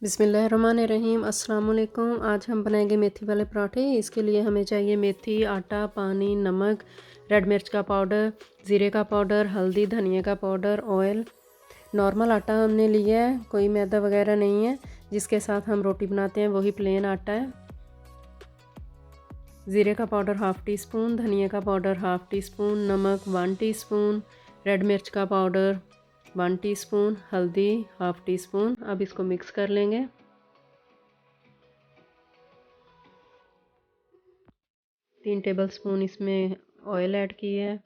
बिस्मिल्लाहिर्रहमानिर्रहीम। अस्सलाम वालेकुम। आज हम बनाएंगे मेथी वाले पराठे। इसके लिए हमें चाहिए मेथी, आटा, पानी, नमक, रेड मिर्च का पाउडर, ज़ीरे का पाउडर, हल्दी, धनिया का पाउडर, ऑयल। नॉर्मल आटा हमने लिया है, कोई मैदा वगैरह नहीं है। जिसके साथ हम रोटी बनाते हैं वही प्लेन आटा है। ज़ीरे का पाउडर हाफ़ टी स्पून, धनिया का पाउडर हाफ़ टी स्पून, नमक 1 टीस्पून, रेड मिर्च का पाउडर 1 टीस्पून, हल्दी हाफ़ टी स्पून। अब इसको मिक्स कर लेंगे। 3 टेबलस्पून इसमें ऑयल ऐड किया है।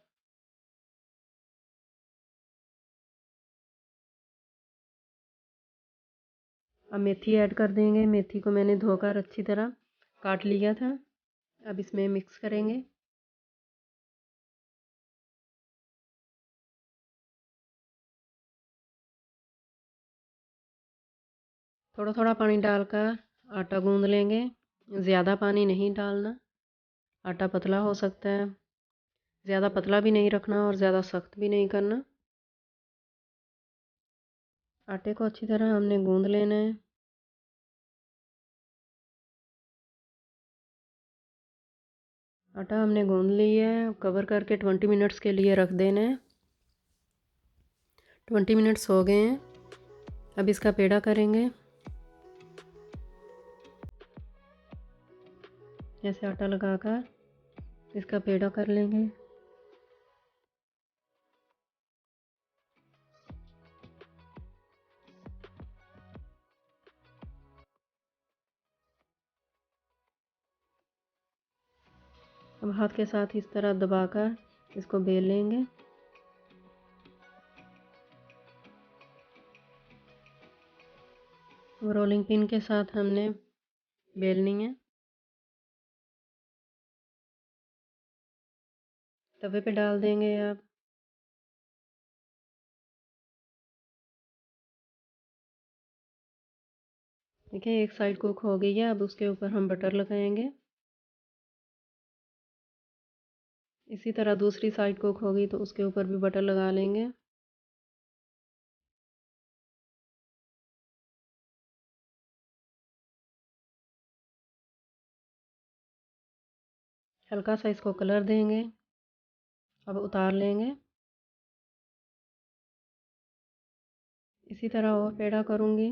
अब मेथी ऐड कर देंगे। मेथी को मैंने धोकर अच्छी तरह काट लिया था। अब इसमें मिक्स करेंगे। थोड़ा थोड़ा पानी डालकर आटा गूंद लेंगे। ज़्यादा पानी नहीं डालना, आटा पतला हो सकता है। ज़्यादा पतला भी नहीं रखना और ज़्यादा सख्त भी नहीं करना। आटे को अच्छी तरह हमने गूंद लेना है। आटा हमने गूंद लिया है। कवर करके 20 मिनट्स के लिए रख देना है। 20 मिनट्स हो गए हैं। अब इसका पेड़ा करेंगे। ऐसे आटा लगाकर इसका पेड़ा कर लेंगे। अब हाथ के साथ इस तरह दबाकर इसको बेल लेंगे। रोलिंग पिन के साथ हमने बेलनी है। तवे पे डाल देंगे। आप देखिए एक साइड कुक हो गई है। अब उसके ऊपर हम बटर लगाएंगे। इसी तरह दूसरी साइड कुक होगी तो उसके ऊपर भी बटर लगा लेंगे। हल्का सा इसको कलर देंगे। अब उतार लेंगे। इसी तरह और पेड़ा करूँगी।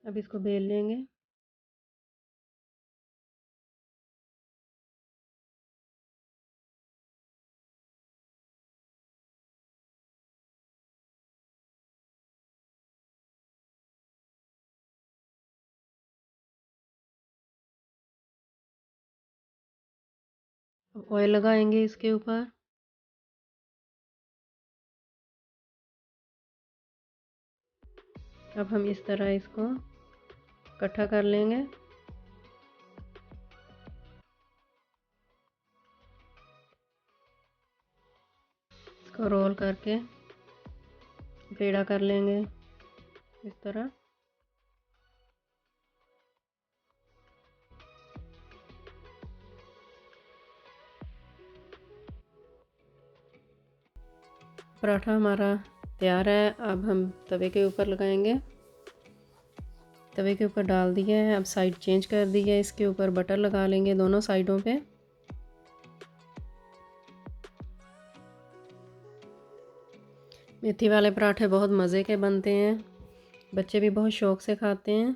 अब इसको बेल लेंगे। अब ऑयल लगाएंगे इसके ऊपर। अब हम इस तरह इसको इकट्ठा कर लेंगे। इसको रोल करके पेड़ा कर लेंगे इस तरह। पराठा हमारा तैयार है। अब हम तवे के ऊपर लगाएंगे। तवे के ऊपर डाल दिया है। अब साइड चेंज कर दी है। इसके ऊपर बटर लगा लेंगे दोनों साइडों पे। मेथी वाले पराठे बहुत मज़े के बनते हैं। बच्चे भी बहुत शौक़ से खाते हैं।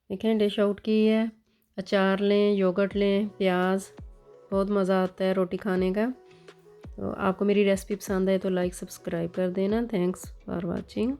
देखें डिश आउट की है। अचार लें, योगर्ट लें, प्याज, बहुत मज़ा आता है रोटी खाने का। तो आपको मेरी रेसिपी पसंद है तो लाइक सब्सक्राइब कर देना। Thanks for watching.